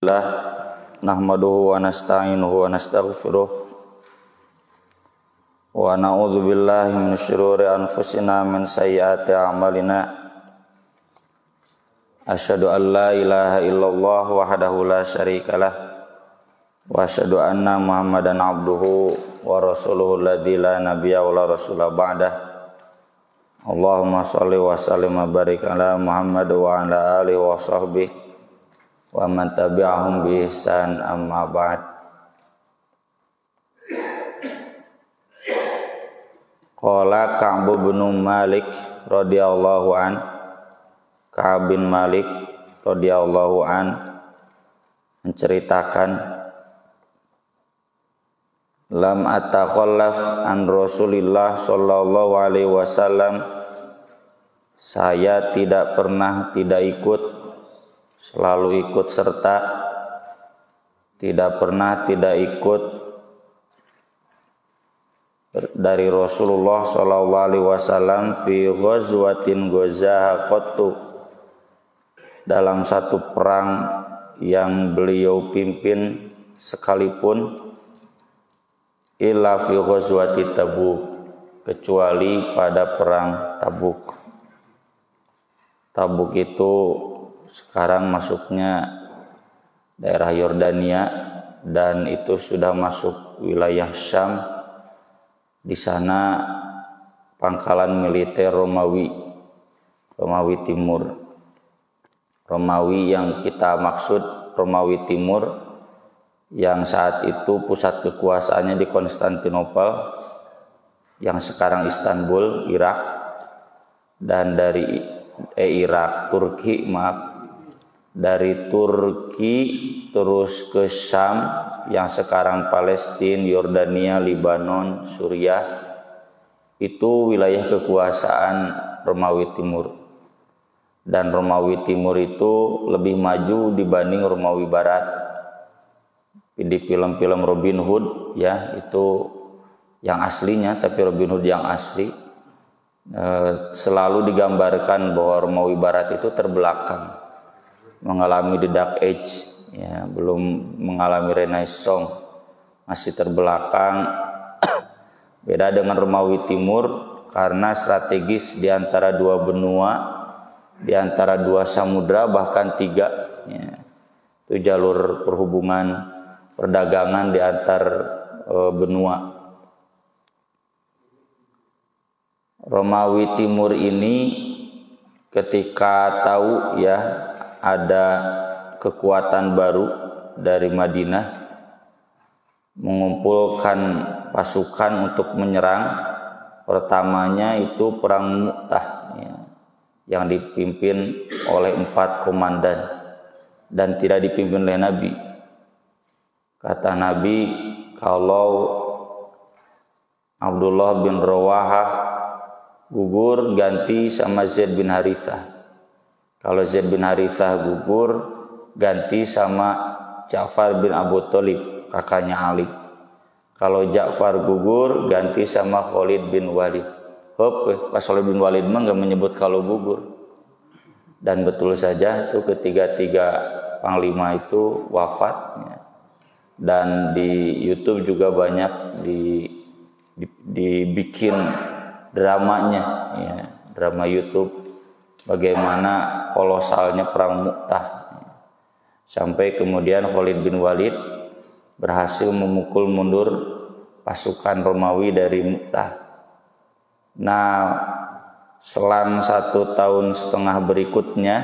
Alhamdulillah nahmaduhu wa nasta'inuhu wa nastaghfiruh wa na'udzu billahi min syururi anfusina min sayyiati a'malina asyhadu an la ilaha illallah wahdahu la syarikalah wa asyhadu anna muhammadan abduhu wa rasuluhu alladzi la nabiyya wa la rasula ba'dah. Allahumma shalli wa sallim wa barik ala Muhammad wa ala alihi wa sahbihi wa man tabi'ahum bi ihsan amma ba'd. Qala Ka'b bin Malik radhiyallahu an, Ka'b bin Malik radhiyallahu an menceritakan, lam atakhallaf an Rasulillah sallallahu alaihi wasallam, saya tidak pernah tidak ikut, selalu ikut serta, tidak pernah tidak ikut dari Rasulullah sallallahu alaihi wasallam fi ghazwatin ghazaha qattu, dalam satu perang yang beliau pimpin sekalipun, illa fi ghazwati Tabuk, kecuali pada perang Tabuk. Tabuk itu sekarang masuknya daerah Yordania dan itu sudah masuk wilayah Syam. Di sana pangkalan militer Romawi Timur. Romawi yang kita maksud Romawi Timur yang saat itu pusat kekuasaannya di Konstantinopel yang sekarang Istanbul, Irak, dan dari Turki terus ke Syam yang sekarang Palestina, Yordania, Libanon, Suriah, itu wilayah kekuasaan Romawi Timur. Dan Romawi Timur itu lebih maju dibanding Romawi Barat. Di film-film Robin Hood ya, itu yang aslinya, tapi Robin Hood yang asli selalu digambarkan bahwa Romawi Barat itu terbelakang, mengalami the Dark Age ya, belum mengalami Renaissance, masih terbelakang. Beda dengan Romawi Timur karena strategis di antara dua benua, di antara dua samudra, bahkan tiga ya. Itu jalur perhubungan perdagangan di antar benua. Romawi Timur ini ketika tahu ya ada kekuatan baru dari Madinah, mengumpulkan pasukan untuk menyerang. Pertamanya itu perang Mu'tah ya, yang dipimpin oleh 4 komandan dan tidak dipimpin oleh Nabi. Kata Nabi, kalau Abdullah bin Rawahah gugur ganti sama Zaid bin Harithah. Kalau Zaid bin Harithah gugur ganti sama Ja'far bin Abu Thalib, kakaknya Ali. Kalau Ja'far gugur ganti sama Khalid bin Walid. Pas Khalid bin Walid mah enggak menyebut kalau gugur. Dan betul saja itu ketiga-tiga panglima itu wafat ya. Dan di YouTube juga banyak dibikin dramanya ya, drama YouTube bagaimana kolosalnya perang Mu'tah, sampai kemudian Khalid bin Walid berhasil memukul mundur pasukan Romawi dari Mu'tah. Nah, selang 1,5 tahun berikutnya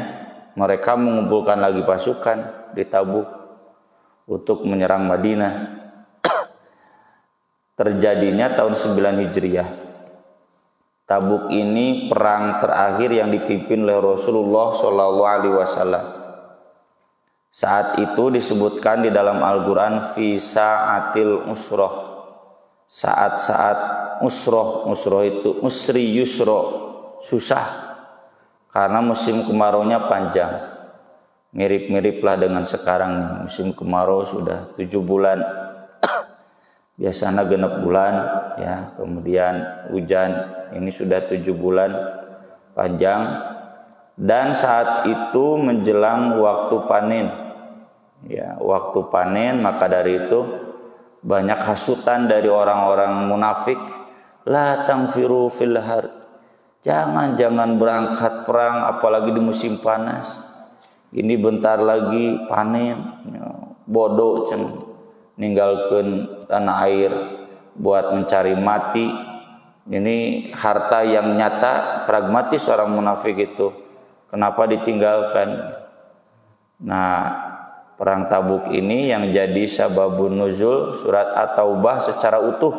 mereka mengumpulkan lagi pasukan di Tabuk untuk menyerang Madinah. Terjadinya tahun 9 Hijriah. Tabuk ini perang terakhir yang dipimpin oleh Rasulullah SAW. Saat itu disebutkan di dalam Al-Quran fi sa'atil usroh, saat-saat usroh. Usroh itu usri yusro, susah karena musim kemaraunya panjang. Mirip-miriplah dengan sekarang nih, musim kemarau sudah 7 bulan. Biasanya 6 bulan ya, kemudian hujan, ini sudah 7 bulan panjang. Dan saat itu menjelang waktu panen, Ya, waktu panen, maka dari itu banyak hasutan dari orang-orang munafik, la tangfiru fil har. Jangan berangkat perang apalagi di musim panas. Ini bentar lagi panen. Bodoh ninggalkeun tanah air buat mencari mati. Ini harta yang nyata, pragmatis orang munafik itu. Kenapa ditinggalkan? Nah, perang Tabuk ini yang jadi sababun nuzul surat At-Taubah secara utuh,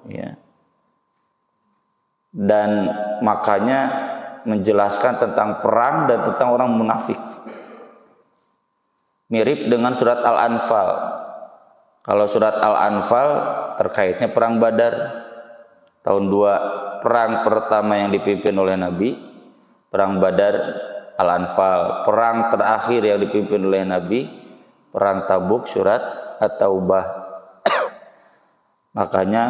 ya. Dan makanya menjelaskan tentang perang dan tentang orang munafik. Mirip dengan surat Al-Anfal. Kalau surat Al-Anfal terkaitnya perang Badar. Tahun 2, perang pertama yang dipimpin oleh Nabi, perang Badar, Al-Anfal. Perang terakhir yang dipimpin oleh Nabi, perang Tabuk, surat At-Taubah. Makanya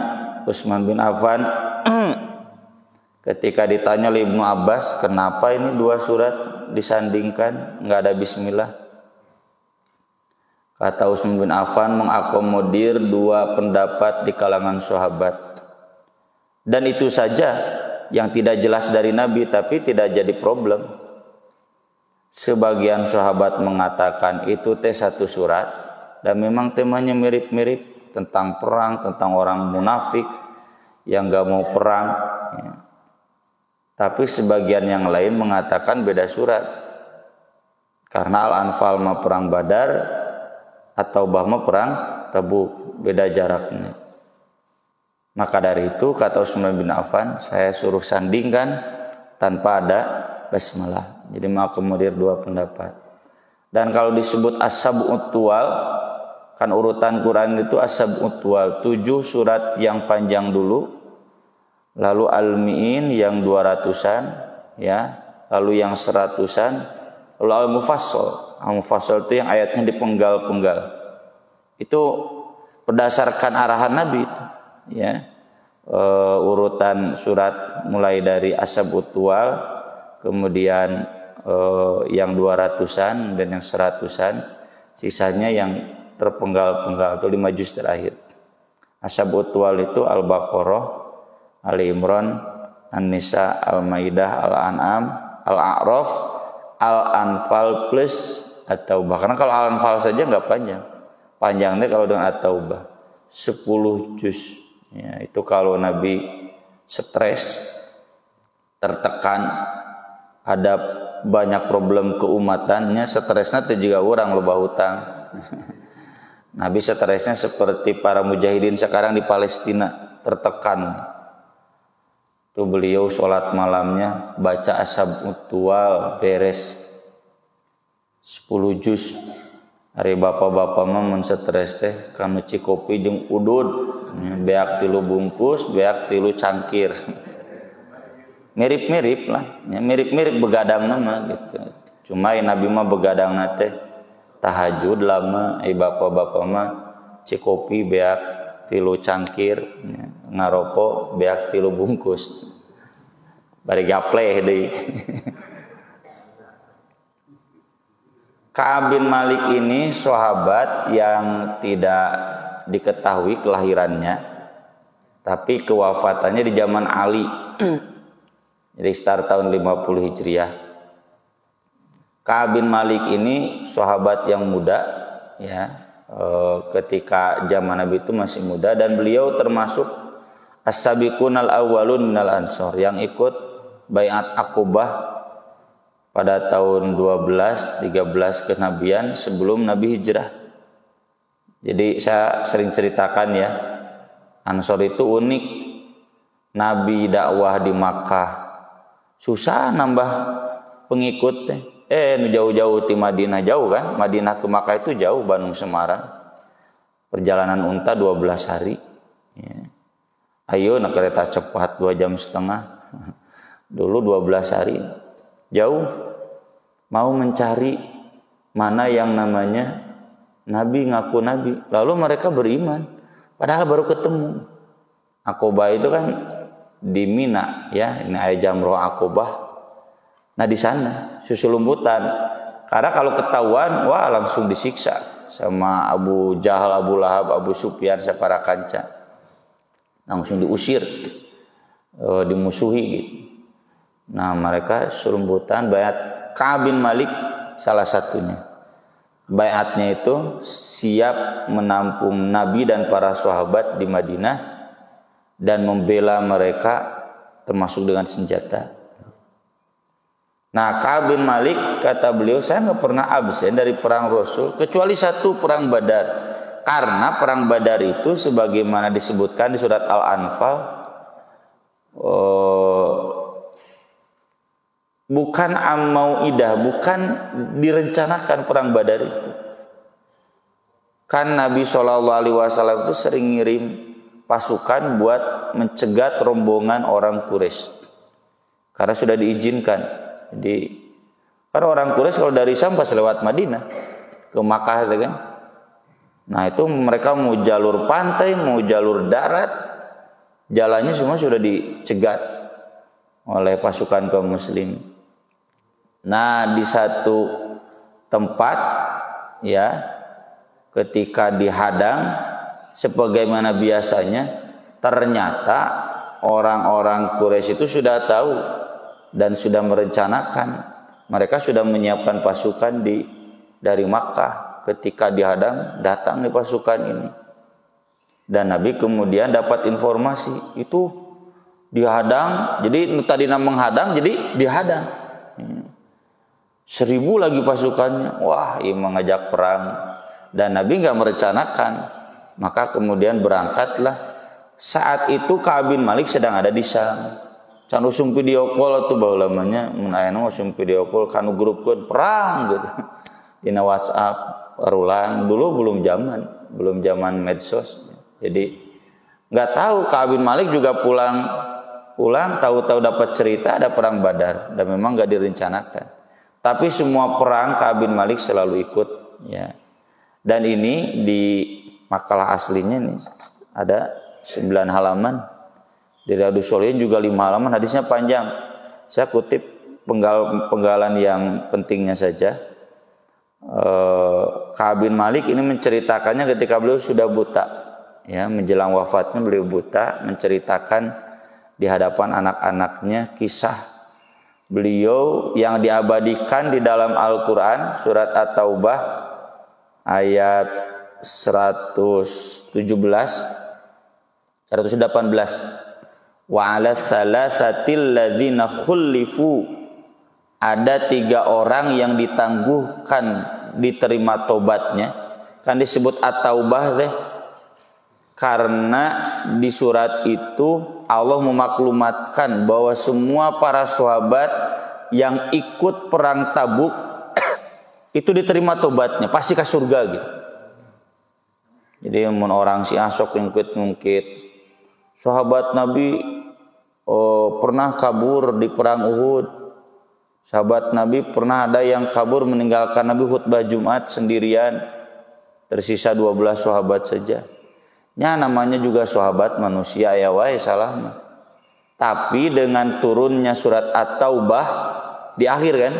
Utsman bin Affan ketika ditanya oleh Ibnu Abbas, kenapa ini 2 surat disandingkan, nggak ada bismillah? Kata Utsman bin Affan, mengakomodir 2 pendapat di kalangan sahabat. Dan itu saja yang tidak jelas dari Nabi, tapi tidak jadi problem. Sebagian sahabat mengatakan itu satu surat, dan memang temanya mirip-mirip, tentang perang, tentang orang munafik yang gak mau perang, ya. Tapi sebagian yang lain mengatakan beda surat, karena Al-Anfal mah perang Badar, At-Taubah mah perang Tabuk, beda jaraknya. Maka dari itu kata Utsman bin Affan, saya suruh sandingkan tanpa ada basmalah. Jadi mengakomodir 2 pendapat. Dan kalau disebut as-sab'ut tuwal, kan urutan Quran itu as-sab'ut tuwal, 7 surat yang panjang dulu, lalu Al-Mi'in yang 200-an, ya, lalu yang 100-an, lalu Al-Mufassal. Al-Mufassal itu yang ayatnya dipenggal-penggal. Itu berdasarkan arahan Nabi itu. Ya, urutan surat mulai dari as-sab'ut tuwal, kemudian yang 200-an dan yang 100-an, sisanya yang terpenggal-penggal itu 5 juz terakhir. As-sab'ut tuwal itu Al-Baqarah, Ali Imran, An-Nisa, Al-Maidah, Al-An'am, Al-A'raf, Al-Anfal plus At-Taubah. Karena kalau Al-Anfal saja nggak panjang, panjangnya kalau dengan At-Taubah 10 juz. Ya, itu kalau Nabi stres, tertekan, ada banyak problem keumatannya, stresnya itu juga orang loba hutang. Nabi stresnya seperti para mujahidin sekarang di Palestina, tertekan. Itu beliau sholat malamnya baca as-sab'ut tuwal beres 10 juz. Hari bapak-bapak mah mun stres teh kanu cikopi jeung udud, beak 3 bungkus, beak 3 cangkir. Mirip-mirip lah, ya, mirip-mirip begadang nama gitu. Cuma Nabi mah begadang nate tahajud lama, bapak-bapak mah cikopi beak 3 cangkir, ya, ngarokok beak 3 bungkus. Bari gapleh deui. Ka'ab bin Malik ini sahabat yang tidak diketahui kelahirannya, tapi kewafatannya di zaman Ali. Jadi sekitar tahun 50 Hijriah. Ka'ab bin Malik ini sahabat yang muda, ya, ketika zaman Nabi itu masih muda, dan beliau termasuk as-sabiqunal awwalun minal ansor yang ikut baiat Aqobah pada tahun 12-13 kenabian sebelum Nabi hijrah. Jadi saya sering ceritakan ya, Ansor itu unik. Nabi dakwah di Makkah susah nambah pengikut. Jauh-jauh di Madinah, jauh kan? Madinah ke Makkah itu jauh, Bandung Semarang. Perjalanan unta 12 hari. Ya. Ayo nak kereta cepat 2,5 jam. Dulu 12 hari. Jauh. Mau mencari mana yang namanya Nabi, ngaku Nabi. Lalu mereka beriman. Padahal baru ketemu. Aqobah itu kan di Mina, ya. Ini ayat Jamroh Aqobah. Nah di sana susulumbutan. Karena kalau ketahuan, wah langsung disiksa. sama Abu Jahal, Abu Lahab, Abu Sufyan sapara kanca. Langsung diusir, dimusuhi gitu. Nah, mereka serumbutan baiat. Ka'ab bin Malik salah satunya. Baiatnya itu siap menampung Nabi dan para sahabat di Madinah dan membela mereka termasuk dengan senjata. Nah, Ka'ab bin Malik kata beliau, saya nggak pernah absen dari perang Rasul kecuali satu, perang Badar. Karena perang Badar itu sebagaimana disebutkan di surat Al-Anfal, bukan amauidah, bukan direncanakan perang Badar itu. Kan Nabi SAW itu sering ngirim pasukan buat mencegat rombongan orang Quraisy. Karena sudah diizinkan. Jadi kan orang Quraisy kalau dari Syam pas lewat Madinah ke Makkah itu kan. Nah, itu mereka mau jalur pantai, mau jalur darat, jalannya semua sudah dicegat oleh pasukan kaum muslim. Nah, di satu tempat ya, ketika dihadang sebagaimana biasanya, ternyata orang-orang Quraisy itu sudah tahu dan sudah merencanakan. Mereka sudah menyiapkan pasukan dari Makkah. Ketika dihadang, datang di pasukan ini. Dan Nabi kemudian dapat informasi itu dihadang. Jadi tadinya menghadang, jadi dihadang. 1000 lagi pasukannya. Wah, ini mengajak perang. Dan Nabi nggak merencanakan. Maka kemudian berangkatlah. Saat itu Ka'ab bin Malik sedang ada di Syam. Can usum video call atau bahulanya menayana usum video call kanu grup perang gitu. Dina WhatsApp. Perulang dulu belum zaman medsos. Jadi nggak tahu, Ka'ab bin Malik juga pulang tahu-tahu dapat cerita ada perang Badar dan memang nggak direncanakan. Tapi semua perang Ka'ab bin Malik selalu ikut ya. Dan ini di makalah aslinya nih ada 9 halaman. Di Riyadhus Shalihin juga 5 halaman, hadisnya panjang. Saya kutip penggalan yang pentingnya saja. Ka'ab bin Malik ini menceritakannya ketika beliau sudah buta ya, menjelang wafatnya beliau buta, menceritakan di hadapan anak-anaknya kisah beliau yang diabadikan di dalam Al-Quran surat At-Taubah ayat 118 wa 'ala thalathatil ladzina khulifu, ada 3 orang yang ditangguhkan diterima tobatnya. Kan disebut At-Taubah deh, karena di surat itu Allah memaklumatkan bahwa semua para sahabat yang ikut perang Tabuk itu diterima tobatnya, pasti ke surga gitu. Jadi orang si asok ngungkit sahabat Nabi pernah kabur di perang Uhud. Sahabat Nabi pernah ada yang kabur meninggalkan Nabi khutbah Jumat sendirian. Tersisa 12 sahabat saja. Ya namanya juga sahabat manusia ya wae salahnya. Tapi dengan turunnya surat At-Taubah di akhir kan.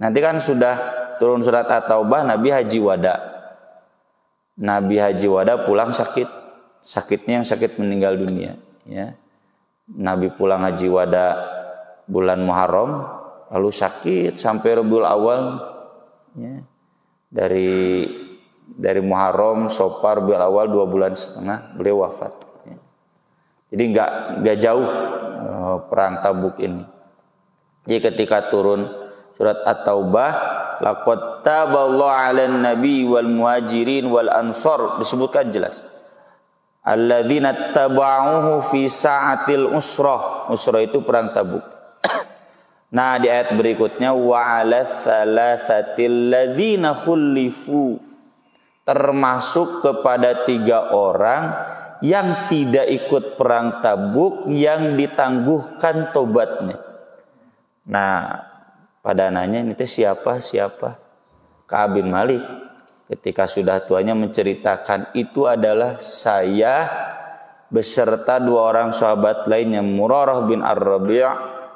Nanti kan sudah turun surat At-Taubah, Nabi haji wada. Nabi haji wada pulang sakit. Sakitnya yang sakit meninggal dunia ya. Nabi pulang haji wada bulan Muharram. Lalu sakit sampai Rabiul Awal ya. Dari Muharram, Safar, Rabiul Awal 2,5 bulan beliau wafat ya. Jadi enggak jauh perang Tabuk ini. Jadi ketika turun surat At-Taubah, laqad taballahu 'alan nabi wal muhajirin wal ansar, disebutkan jelas. Alladzina tabauhu fi sa'atil usrah. Usrah itu perang Tabuk. Nah, di ayat berikutnya wa 'ala thalathatil ladzina khulifu, termasuk kepada 3 orang yang tidak ikut perang Tabuk yang ditangguhkan tobatnya. Nah, pada nanya ini siapa? Ka'ab bin Malik. Ketika sudah tuanya menceritakan itu adalah saya beserta 2 orang sahabat lainnya, Murarah bin Ar-Rabi'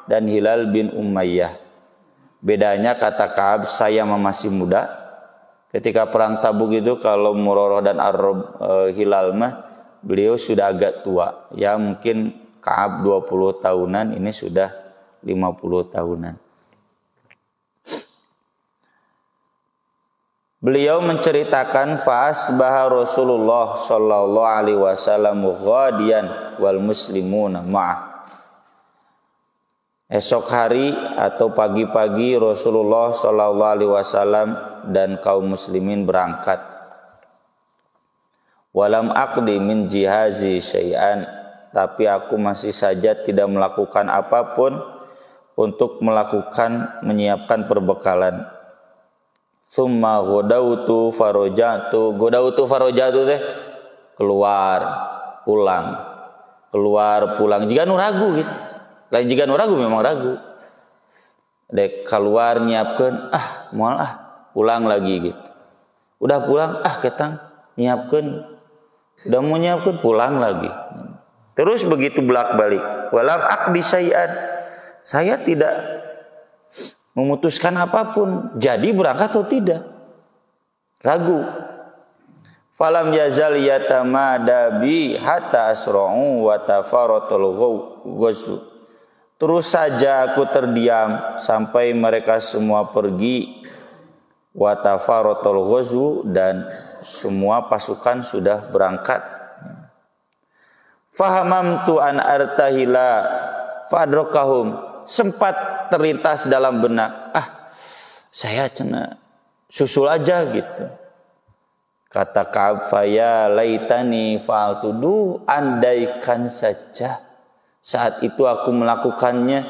dan Hilal bin Umayyah. Bedanya kata Ka'ab, saya masih muda Ketika perang Tabuk itu kalau Murarah dan Hilal mah beliau sudah agak tua. Ya mungkin Ka'ab 20 tahunan, ini sudah 50 tahunan. Beliau menceritakan fa'asbaha Rasulullah sallallahu alaihi wasallam ghadiyan wal muslimuna ma'ah. Esok hari atau pagi-pagi Rasulullah sallallahu alaihi wasallam dan kaum muslimin berangkat. Walam aqdi min jihazi syai'an, tapi aku masih saja tidak melakukan apapun untuk menyiapkan perbekalan. Tsumma ghadawtu farajatu. Ghadawtu farajatu teh keluar pulang jika nu ragu gitu. Lain jika nu ragu memang ragu. Dek keluar nyiapkeun, moal pulang lagi gitu. Udah pulang, ketang nyiapkeun. Udah mau nyiapkeun pulang lagi. Terus begitu bolak-balik. Walam aqdi syai'an. Saya tidak memutuskan apapun, jadi berangkat atau tidak. Ragu. Falam yazal yatamada bi hatta asra'u wa tafaratul ghazw. Terus saja aku terdiam sampai mereka semua pergi. Wa tafaratul ghazw, dan semua pasukan sudah berangkat. Fahamamtu an artahila fadrakahum. Sempat terlintas dalam benak, saya cina susul aja gitu. Kata Ka'ab, faya laitani fa'altudu, andaikan saja saat itu aku melakukannya.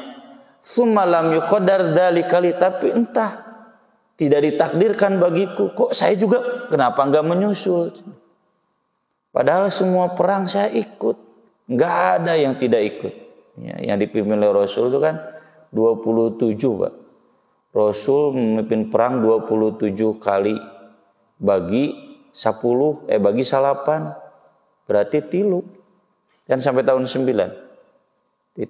Tsumma lam yuqaddar dzalika li, tapi entah tidak ditakdirkan bagiku. Kok saya juga kenapa enggak menyusul? Padahal semua perang saya ikut, enggak ada yang tidak ikut. Ya, yang dipimpin oleh Rasul itu kan 27, Pak. Rasul memimpin perang 27 kali. Bagi 10, bagi 8 berarti 3. Dan sampai tahun 9.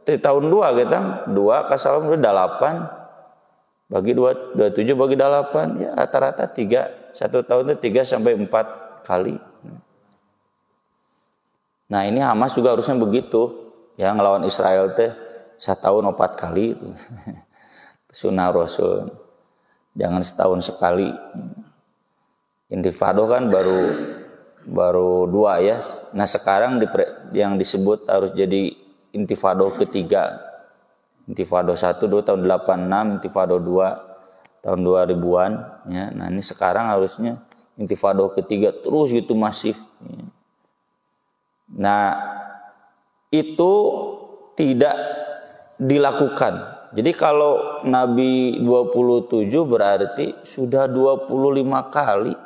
Di tahun 2 kita 2 ka 8 bagi 27 bagi 8, ya rata-rata 3. Satu tahun itu 3 sampai 4 kali. Nah, ini Hamas juga harusnya begitu. Ya, ngelawan Israel teh 1 tahun 4 kali itu. Sunnah Rasul. Jangan setahun sekali. Intifado kan baru 2 ya. Nah, sekarang yang disebut harus jadi Intifado ketiga. Intifado 1 dulu tahun 86, Intifado 2 tahun 2000-an ya. Nah, ini sekarang harusnya Intifado ketiga terus gitu masif. Nah, itu tidak dilakukan. Jadi kalau Nabi 27 berarti sudah 25 kali.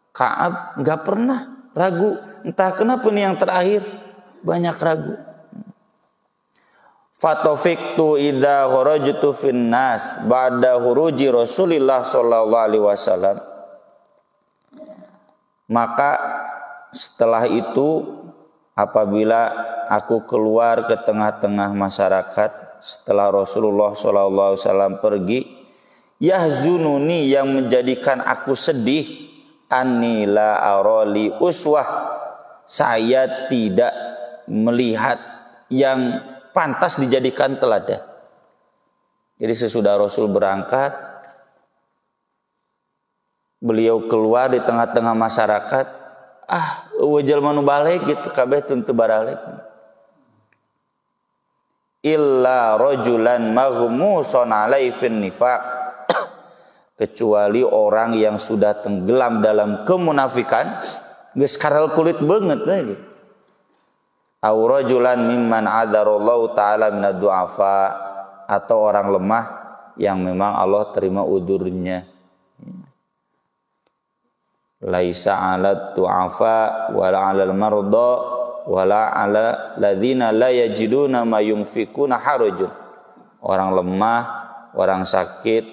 Ka'ab nggak pernah ragu. Entah kenapa nih yang terakhir banyak ragu. Fatofiktu idza kharajtu fin nas ba'da khuruji Rasulillah sallallahu alaihi wasallam. Maka setelah itu apabila aku keluar ke tengah-tengah masyarakat setelah Rasulullah sallallahu alaihi wasallam pergi, yahzununi, yang menjadikan aku sedih, anila aroli uswah, saya tidak melihat yang pantas dijadikan teladan. Jadi sesudah Rasul berangkat, beliau keluar di tengah-tengah masyarakat, wajal manu balik gitu, kabeh tentu baralik. Illa rajulan maghmuson alai fin nifaq, kecuali orang yang sudah tenggelam dalam kemunafikan, geus karal kulit banget gitu. Aw rajulan mimman adarallahu ta'ala minad du'afa, atau orang lemah yang memang Allah terima udurnya. Laisa 'alal du'afa wala 'alal marda wala 'ala ladzina la yajiduna ma yunfikuna harajun. Orang lemah, orang sakit,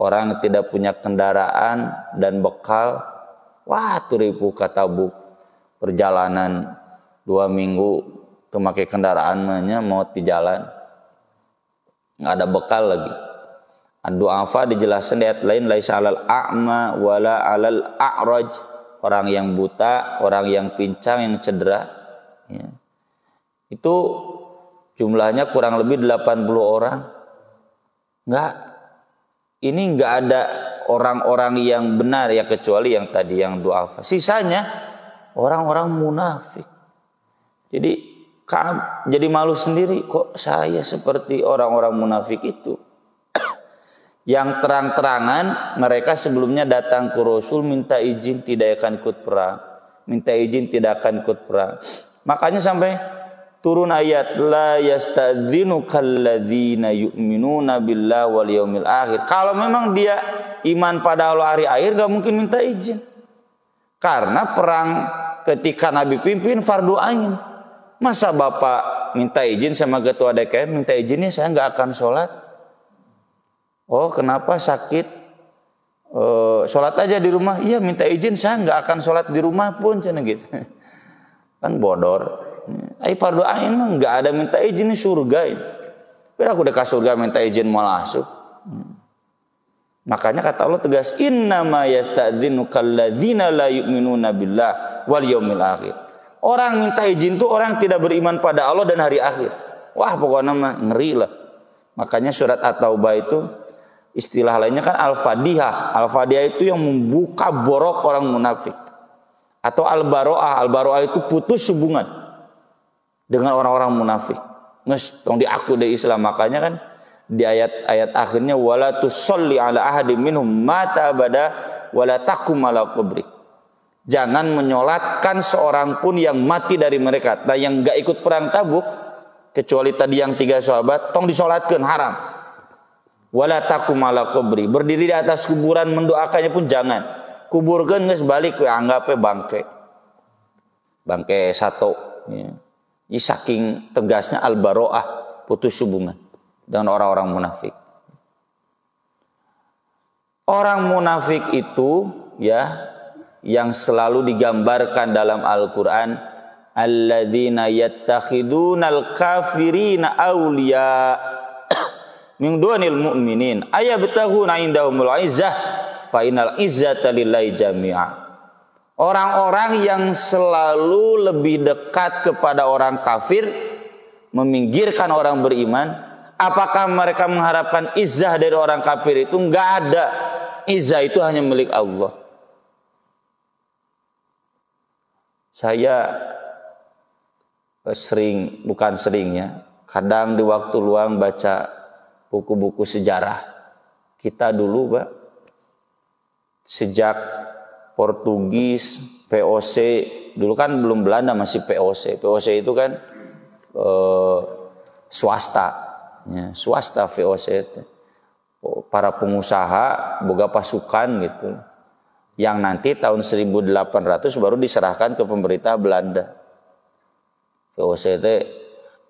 orang yang tidak punya kendaraan dan bekal, turipu ka Tabuk, perjalanan 2 minggu kemakai kendaraan mau di jalan, nggak ada bekal lagi. Ad-du'afa dijelaskan di ayat lain, laisa 'alal a'ma wala 'alal a'raj, orang yang buta, orang yang pincang, yang cedera, ya. Itu jumlahnya kurang lebih 80 orang. Ini enggak ada orang-orang yang benar ya, kecuali yang tadi yang du'afa. Sisanya orang-orang munafik. Jadi malu sendiri, kok saya seperti orang-orang munafik itu. Yang terang-terangan mereka sebelumnya datang ke Rasul minta izin tidak akan ikut perang, minta izin tidak akan ikut perang. Makanya sampai turun ayat la yastadzinu kalladzina yu'minuna billahi wal yaumil akhir. Kalau memang dia iman pada Allah hari akhir, gak mungkin minta izin. Karena perang ketika Nabi pimpin fardu ain. Masa Bapak minta izin sama ketua DKM, minta izinnya saya gak akan sholat. Oh kenapa sakit? Sholat aja di rumah. Iya minta izin, saya nggak akan sholat di rumah pun, cina gitu. Kan bodor. Fardu ain mah nggak ada minta izin, di surga ini. Bila aku dekat surga minta izin mau masuk. Makanya kata Allah tegas, innama yasta'dzinu kalladzina la yu'minuna billah wal yaumil akhir. Orang minta izin itu orang tidak beriman pada Allah dan hari akhir. Wah pokoknya mah ngeri lah. Makanya surat At-Taubah itu istilah lainnya kan Al-Fadihah. Al-Fadihah itu yang membuka borok orang munafik. Atau Al-Baro'ah. Al-Baro'ah itu putus hubungan dengan orang-orang munafik. Nges, tong diaku dari Islam. Makanya kan di ayat-ayat akhirnya wala tusolli ala ahadim minhum mata abada wala takum ala qabri. Jangan menyolatkan seorang pun yang mati dari mereka. Nah yang gak ikut perang Tabuk, kecuali tadi yang 3 sahabat, tong disolatkan, haram. Wala takum ala qabri, berdiri di atas kuburan mendoakannya pun jangan. Kuburkan geus balik we anggapnya bangke satu ya. Jadi saking tegasnya al-baro'ah, putus hubungan dengan orang-orang munafik. Orang munafik itu ya yang selalu digambarkan dalam Al-Qur'an, alladzina yattakhidunal kafirina awliya min dunil mu'minin ayabtaghuna indahumul izzah fa innal izzata lillahi jami'a. Orang-orang yang selalu lebih dekat kepada orang kafir, meminggirkan orang beriman, apakah mereka mengharapkan izzah dari orang kafir? Itu enggak ada. Izzah itu hanya milik Allah. Saya kadang di waktu luang baca buku-buku sejarah kita dulu, Pak. Sejak Portugis, VOC, dulu kan belum Belanda, masih VOC. VOC itu kan swasta, ya, swasta VOC itu. Para pengusaha boga pasukan gitu. Yang nanti tahun 1800 baru diserahkan ke pemerintah Belanda. VOC itu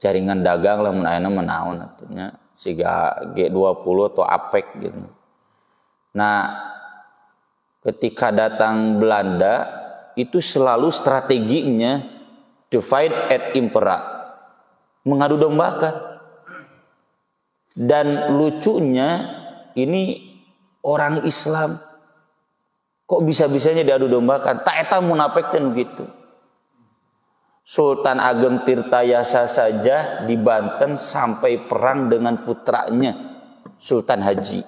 jaringan dagang lah menaun artinya siga G20 atau APEC gitu. Nah, ketika datang Belanda itu selalu strateginya divide et impera, mengadu dombakan. Dan lucunya ini orang Islam kok bisa-bisanya diadu dombakan, tak eta munafikkan gitu. Sultan Ageng Tirtayasa saja di Banten sampai perang dengan putranya Sultan Haji.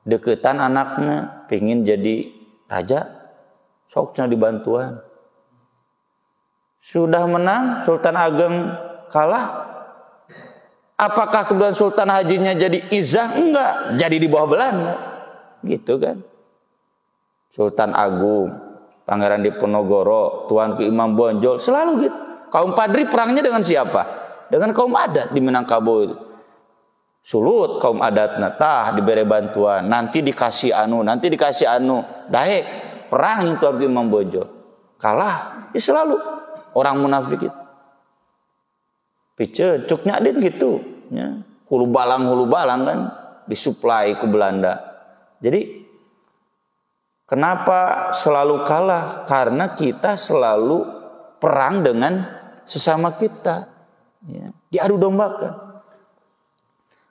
Deketan anaknya pengen jadi raja, soknya dibantuan. Sudah menang, Sultan Ageng kalah. Apakah kemudian Sultan Hajinya jadi izah? Enggak, jadi di bawah Belanda. Gitu kan. Sultan Agung, Pangeran Diponegoro, Tuanku Imam Bonjol, selalu gitu. Kaum Padri perangnya dengan siapa? Dengan kaum adat di Minangkabau itu. Sulut kaum adat tah diberi bantuan, nanti dikasih anu, daek perang itu Tuanku Imam Bonjol. Kalah, ya selalu orang munafik itu. Pice cuknya din gitu, ya. Hulu balang kan disuplai ke Belanda. Jadi kenapa selalu kalah? Karena kita selalu perang dengan sesama kita, ya. Diadu dombakan.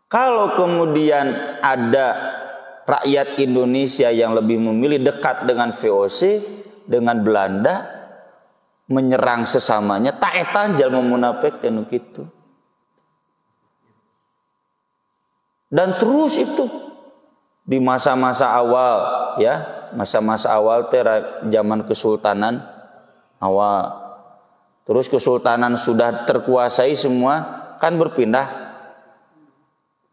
Kalau kemudian ada rakyat Indonesia yang lebih memilih dekat dengan VOC, dengan Belanda, menyerang sesamanya, tak etan jalma munafik dan gitu. Dan terus itu di masa-masa awal, ya, masa-masa awal zaman kesultanan awal. Terus kesultanan sudah terkuasai semua, kan berpindah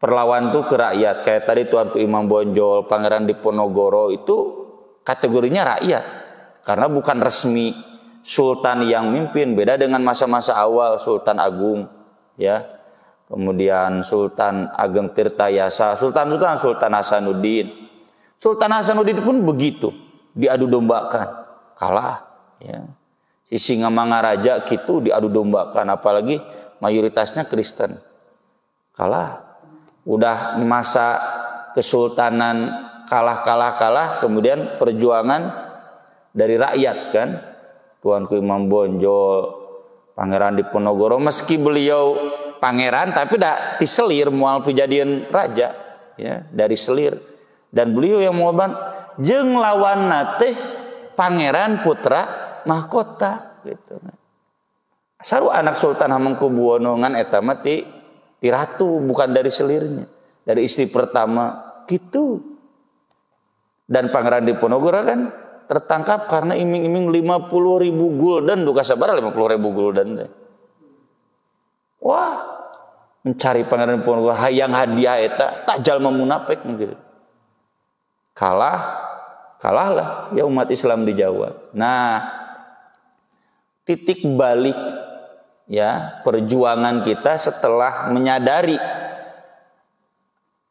perlawan tuh ke rakyat. Kayak tadi Tuanku Imam Bonjol, Pangeran Diponegoro itu kategorinya rakyat. Karena bukan resmi sultan yang mimpin, beda dengan masa-masa awal Sultan Agung, ya. Kemudian Sultan Ageng Tirtayasa, Sultan Hasanuddin. Sultan Hasanuddin pun begitu, diadu dombakan, kalah, ya. Si Singamangaraja gitu diadu dombakan, apalagi mayoritasnya Kristen, kalah. Udah masa kesultanan kalah, kemudian perjuangan dari rakyat kan. Tuanku Imam Bonjol, Pangeran Diponegoro, meski beliau pangeran tapi dah diselir mual kejadian raja, ya, dari selir. Dan beliau yang mau jeung lawan nate pangeran putra mahkota gitu. Saru anak Sultan Hamengkubuwono ngan eta mah ti ratu, bukan dari selirnya, dari istri pertama gitu. Dan Pangeran Diponegoro kan tertangkap karena iming-iming 50.000 gulden, duka sabar 50.000 gulden teh. Wah, mencari Pangeran Diponegoro hayang hadiah eta tak jalma munafik gitu. Kalahlah ya umat Islam di Jawa. Nah, titik balik ya perjuangan kita setelah menyadari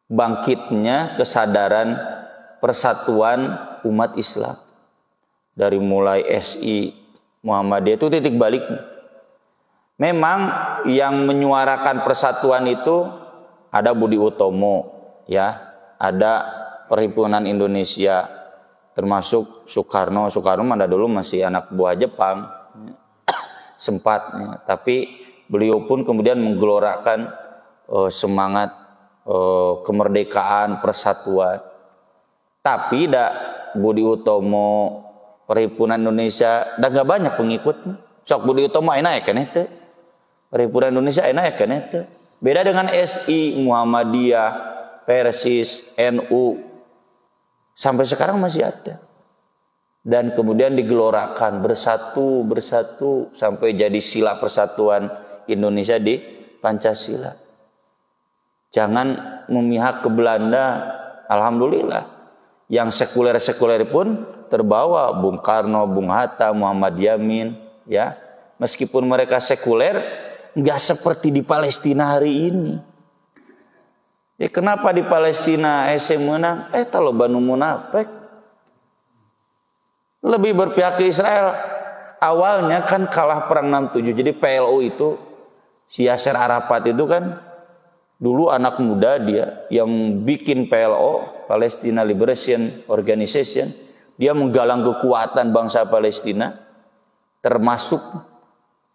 bangkitnya kesadaran persatuan umat Islam. Dari mulai SI Muhammadiyah itu titik balik. Memang yang menyuarakan persatuan itu ada Budi Utomo, ya, ada Perhimpunan Indonesia, termasuk Soekarno mana dulu masih anak buah Jepang, sempat, ya. Tapi beliau pun kemudian menggelorakan semangat kemerdekaan, persatuan. Tapi Budi Utomo, Perhimpunan Indonesia, dah gak banyak pengikutnya. Sok Budi Utomo enak kan itu. Perhimpunan Indonesia enak kan itu. Beda dengan SI, Muhammadiyah, Persis, NU. Sampai sekarang masih ada. Dan kemudian digelorakan bersatu sampai jadi sila persatuan Indonesia di Pancasila. Jangan memihak ke Belanda. Alhamdulillah. Yang sekuler pun terbawa, Bung Karno, Bung Hatta, Muhammad Yamin, ya. Meskipun mereka sekuler, nggak seperti di Palestina hari ini. Ya kenapa di Palestina menang? Talo Banu Munafik lebih berpihak ke Israel. Awalnya kan kalah perang 67. Jadi PLO itu si Yasser Arafat itu kan dulu anak muda dia yang bikin PLO, Palestina Liberation Organization. Dia menggalang kekuatan bangsa Palestina termasuk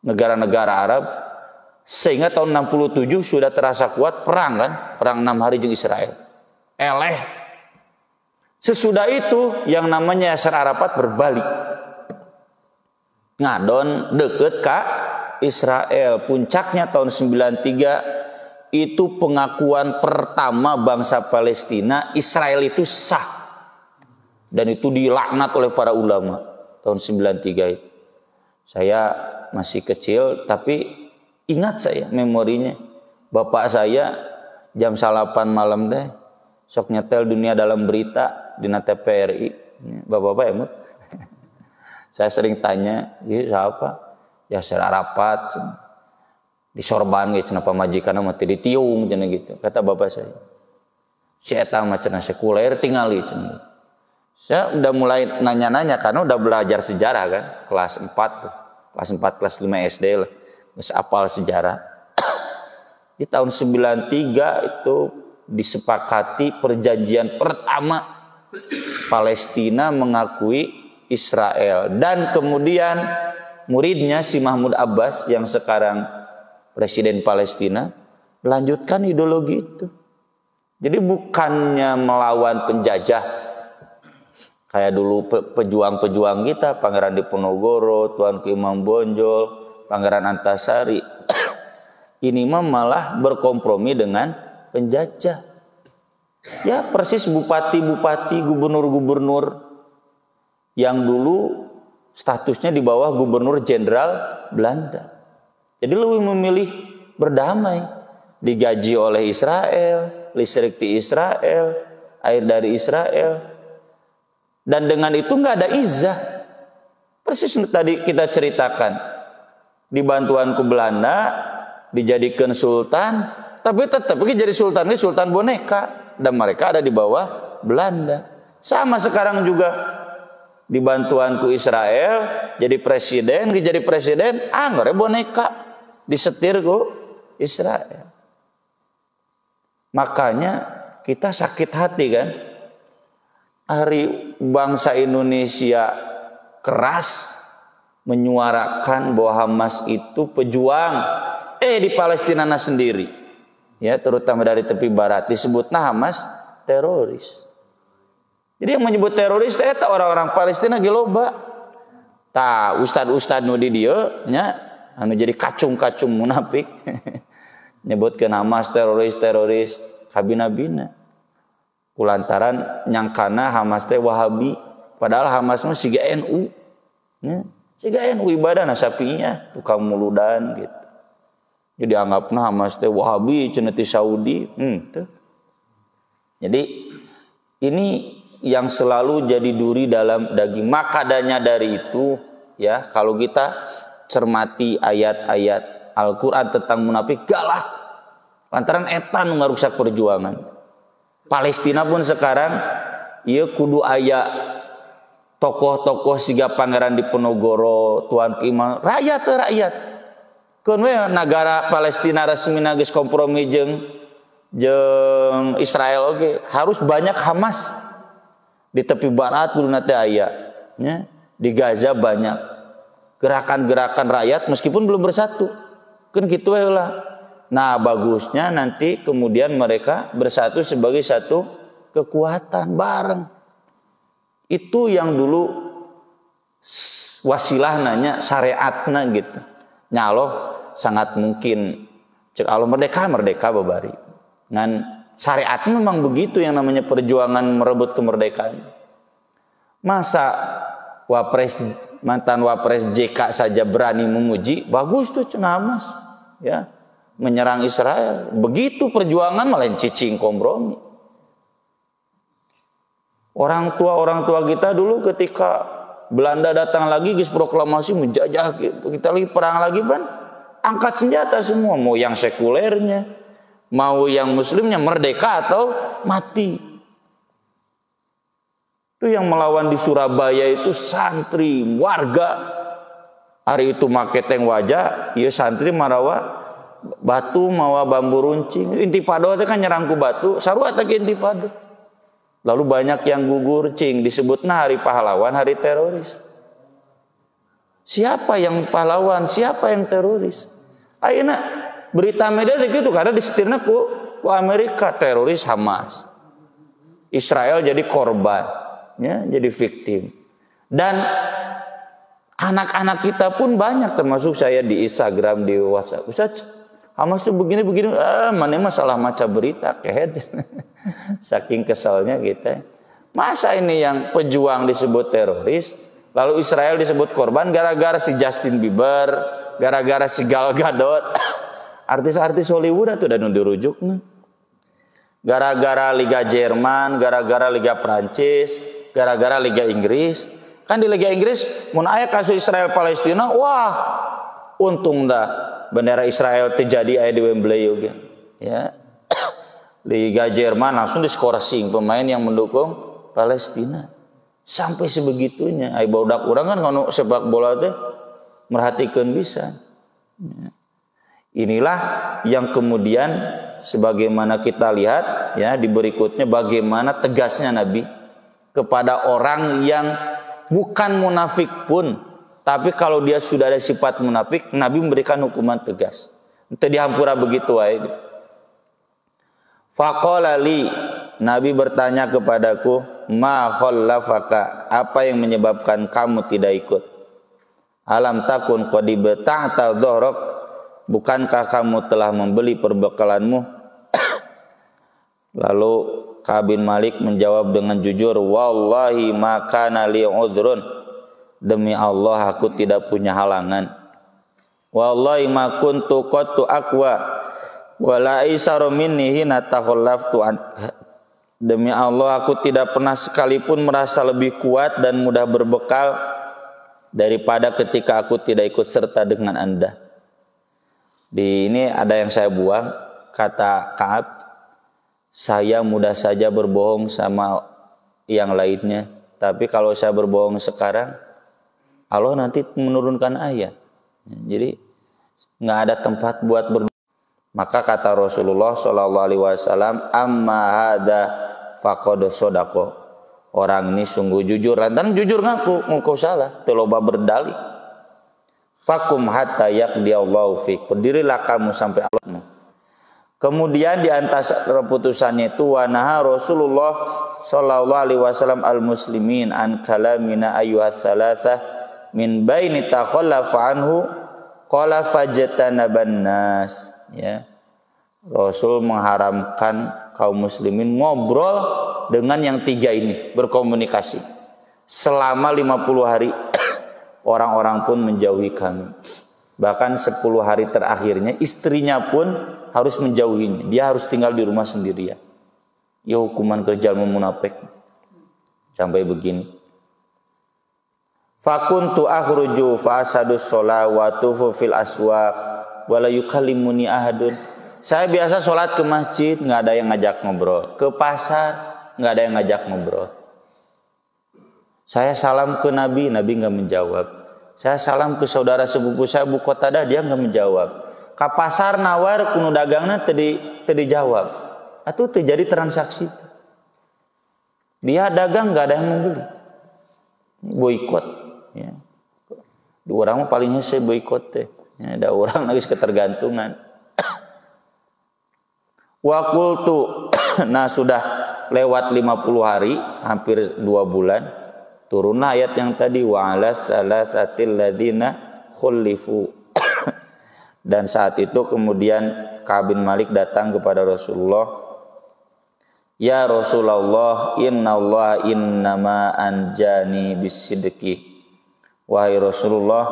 negara-negara Arab, sehingga tahun 67 sudah terasa kuat perang kan, perang 6 hari jeung Israel. Sesudah itu yang namanya Yasser Arafat berbalik. Ngadon deket ka Israel. Puncaknya tahun 93 itu pengakuan pertama bangsa Palestina, Israel itu sah. Dan itu dilaknat oleh para ulama tahun 93 itu. Saya masih kecil tapi ingat saya memorinya. Bapak saya jam 8 malam deh sok nyetel Dunia Dalam Berita di TVRI. Bapak-bapak ya Mut. Saya sering tanya, "Ini siapa?" Yasser Arafat. Di sorban ge cenah pamajikanna mah teu ditiung cenah gitu. Kata bapak saya. Si eta mah cenah sekuler tingali cenah. Saya udah mulai nanya-nanya karena udah belajar sejarah kan, kelas 4 tuh. Kelas 4, kelas 5 SD lah. Terus apal sejarah. Di tahun 93 itu disepakati perjanjian pertama Palestina mengakui Israel. Dan kemudian muridnya si Mahmud Abbas yang sekarang Presiden Palestina melanjutkan ideologi itu. Jadi bukannya melawan penjajah kayak dulu pejuang-pejuang kita, Pangeran Diponegoro, Tuanku Imam Bonjol, Pangeran Antasari. Ini mah malah berkompromi dengan penjajah. Ya persis bupati-bupati, gubernur-gubernur yang dulu statusnya di bawah gubernur jenderal Belanda. Jadi lebih memilih berdamai, digaji oleh Israel, listrik di Israel, air dari Israel, dan dengan itu nggak ada izah. Persis tadi kita ceritakan, di bantuan ke Belanda dijadikan sultan, tapi tetap jadi sultan ini sultan boneka, dan mereka ada di bawah Belanda. Sama sekarang juga di bantuan ke Israel jadi presiden, ngore boneka disetir ke Israel. Makanya kita sakit hati kan, hari bangsa Indonesia keras menyuarakan bahwa Hamas itu pejuang, di Palestina sendiri, ya terutama dari tepi barat disebutnya Hamas teroris. Jadi yang menyebut teroris itu orang-orang Palestina geloba. Tah ustad-ustad nu di dieu nya anu jadi kacung-kacung munafik. Nyebutkeun Hamas teroris kabina-bina. Kulantaran nyangkana Hamas teh Wahabi, padahal Hamas mah siga NU. Ya, siga NU ibadahna sapinya tukang muludan gitu. Jadi anggapna Hamas teh Wahabi cenah ti Saudi. Jadi ini yang selalu jadi duri dalam daging. Makadanya dari itu, ya, kalau kita cermati ayat-ayat Al-Quran tentang munafik, galak. Lantaran etan ngarusak perjuangan. Palestina pun sekarang, ieu kudu aya tokoh-tokoh siga Pangeran Diponegoro, Tuanku Imam, rakyat. Keun we negara Palestina resmina geus kompromi jeung Israel oge, harus banyak Hamas. Di tepi barat dulu nanti aya, ya. Di Gaza banyak gerakan-gerakan rakyat meskipun belum bersatu, kan gitu lah. Nah bagusnya nanti kemudian mereka bersatu sebagai satu kekuatan bareng. Itu yang dulu wasilah nanya syariatna gitu. Nyaloh sangat mungkin cek Allah merdeka babari. Ngan syariat memang begitu, yang namanya perjuangan merebut kemerdekaan. Masa mantan Wapres JK saja berani memuji, bagus tuh cenah Hamas, ya, menyerang Israel. Begitu perjuangan malah cicing kompromi. Orang tua kita dulu ketika Belanda datang lagi, geus proklamasi menjajah, kita lagi perang lagi kan, angkat senjata semua, mau yang sekulernya, mau yang muslimnya, merdeka atau mati. Itu yang melawan di Surabaya itu santri, warga. Hari itu make teng wajah, ieu santri marawa batu mawa bambu runcing. Intifada teh kan nyerang ku batu, sarua teh intifada. Lalu banyak yang gugur, cing, disebutna hari pahlawan, hari teroris. Siapa yang pahlawan, siapa yang teroris? Ayeuna berita media gitu karena disetirna ku Amerika, teroris Hamas. Israel jadi korban, ya, jadi victim. Dan anak-anak kita pun banyak, termasuk saya di Instagram, di WhatsApp. Ustaz, Hamas tuh begini, mana masalah maca berita kehed. Saking kesalnya kita. Masa ini yang pejuang disebut teroris, lalu Israel disebut korban gara-gara si Justin Bieber, gara-gara si Gal Gadot. Artis-artis Hollywood itu udah dirujuk nih. Gara-gara Liga Jerman, gara-gara Liga Prancis, gara-gara Liga Inggris. Kan di Liga Inggris mun aya kasus Israel Palestina, wah, untung dah bendera Israel terjadi aya di Wembley juga. Ya. Liga Jerman langsung diskorsing pemain yang mendukung Palestina. Sampai sebegitunya. Ai budak urang kan kalau sepak bola teh merhatikeun bisa. Ya. Inilah yang kemudian sebagaimana kita lihat, ya, di berikutnya bagaimana tegasnya Nabi kepada orang yang bukan munafik pun, tapi kalau dia sudah ada sifat munafik, Nabi memberikan hukuman tegas. Itu dihampura begitu aja. Faqala li, Nabi bertanya kepadaku, ma khallafaka, apa yang menyebabkan kamu tidak ikut? Alam takun qad ibta'ta dhahrak, bukankah kamu telah membeli perbekalanmu? Lalu Ka'ab bin Malik menjawab dengan jujur, wallahi ma kana li udhrun, demi Allah aku tidak punya halangan. Wallahi ma kuntu qattu aqwa wala isaru minni hina takhallaftu an, demi Allah aku tidak pernah sekalipun merasa lebih kuat dan mudah berbekal daripada ketika aku tidak ikut serta dengan Anda. Di ini ada yang saya buang, kata Ka'ab, saya mudah saja berbohong sama yang lainnya, tapi kalau saya berbohong sekarang, Allah nanti menurunkan ayat. Jadi nggak ada tempat buat berbohong. Maka kata Rasulullah SAW, amma hada faqad sodako, orang ini sungguh jujur, dan jujur ngaku salah, teloba berdalih. Fakum hatta yaqdiyallahu fik, berdirilah kamu sampai Allah. Kemudian di atas keputusannya itu, wa naha Rasulullah SAW al muslimin an kalamina ayyuhats tsalatsah min baini takhallafa anhu qala fajtanaban nas. Ya, Rasul mengharamkan kaum muslimin ngobrol dengan yang tiga ini, berkomunikasi selama 50 hari. Orang-orang pun menjauhi kami. Bahkan 10 hari terakhirnya istrinya pun harus menjauhinya. Dia harus tinggal di rumah sendirian. Ya hukuman kerja munafik. Sampai begini. Fakuntu akhruju fa asadus shalah wa tufu fil aswaq wala yukallimuni ahadun. Saya biasa sholat ke masjid, nggak ada yang ngajak ngobrol. Ke pasar, nggak ada yang ngajak ngobrol. Saya salam ke Nabi, Nabi nggak menjawab. Saya salam ke saudara sepupu saya Abu Qatadah, dia nggak menjawab. Ke pasar nawar kuno dagangnya tadi jawab. Atau terjadi transaksi. Dia dagang nggak ada yang membeli. Boikot. Ya. Orang paling hese boikot teh. Ya, ada orang lagi ketergantungan. Wa qultu, nah sudah lewat 50 hari, hampir 2 bulan, turunlah ayat yang tadi, wa ala tsalatsatil ladzina khulifu. Dan saat itu kemudian Ka'ab bin Malik datang kepada Rasulullah, ya Rasulullah, innallaha innama anjani bisidqi. Wahai Rasulullah,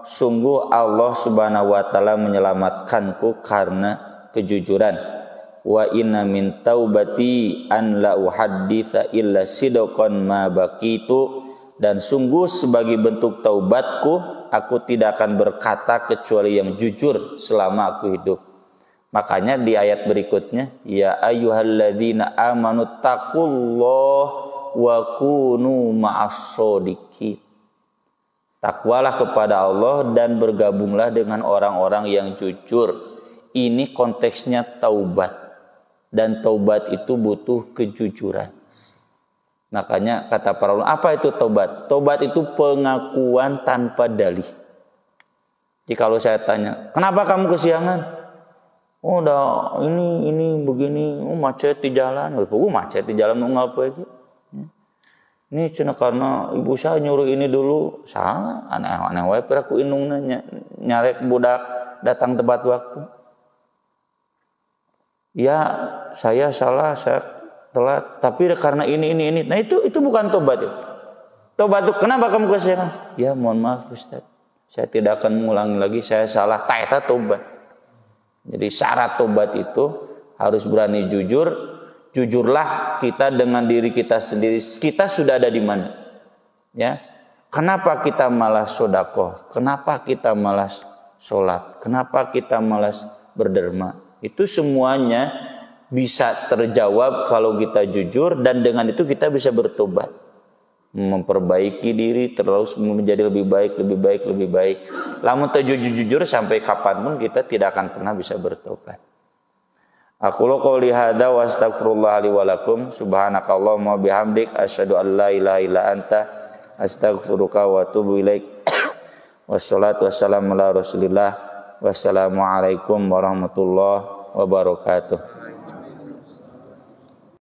sungguh Allah Subhanahu wa taala menyelamatkanku karena kejujuran. Wa inna min taubati an la uhadditsa illa sidqan ma baqitu, dan sungguh sebagai bentuk taubatku aku tidak akan berkata kecuali yang jujur selama aku hidup. Makanya di ayat berikutnya, ya ayyuhalladzina amanu taqullaha wa kunu ma'as shodiqin. Takwalah kepada Allah dan bergabunglah dengan orang-orang yang jujur. Ini konteksnya taubat. Dan taubat itu butuh kejujuran. Makanya kata para ulama, apa itu taubat? Taubat itu pengakuan tanpa dalih. Jadi kalau saya tanya, kenapa kamu kesiangan? Oh, udah ini begini, macet di jalan. Macet di jalan nunggal lagi. Ini cina karena ibu saya nyuruh ini dulu, salah, aneh-aneh wae piraku indungna nyarek budak datang tepat waktu. Ya, saya salah, saya telat, tapi karena ini. Nah itu bukan tobat ya. Tobat itu kenapa kamu kesiangan? Ya, mohon maaf Ustaz. Saya tidak akan mengulangi lagi, saya salah. Eta tobat. Jadi syarat tobat itu harus berani jujur. Jujurlah kita dengan diri kita sendiri. Kita sudah ada di mana? Ya. Kenapa kita malas sedekah? Kenapa kita malas sholat? Kenapa kita malas berderma? Itu semuanya bisa terjawab kalau kita jujur, dan dengan itu kita bisa bertobat. Memperbaiki diri terus menjadi lebih baik. Lamun jujur sampai kapanpun kita tidak akan pernah bisa bertobat. Aku qouli hadza wa astaghfirullah li wa lakum, subhanakallahumma bihamdik asyhadu an la ilaha illa anta astaghfiruka wa atubu ilaik. Wassalatu wassalamu ala Rasulillah. Wassalamualaikum warahmatullahi wabarakatuh.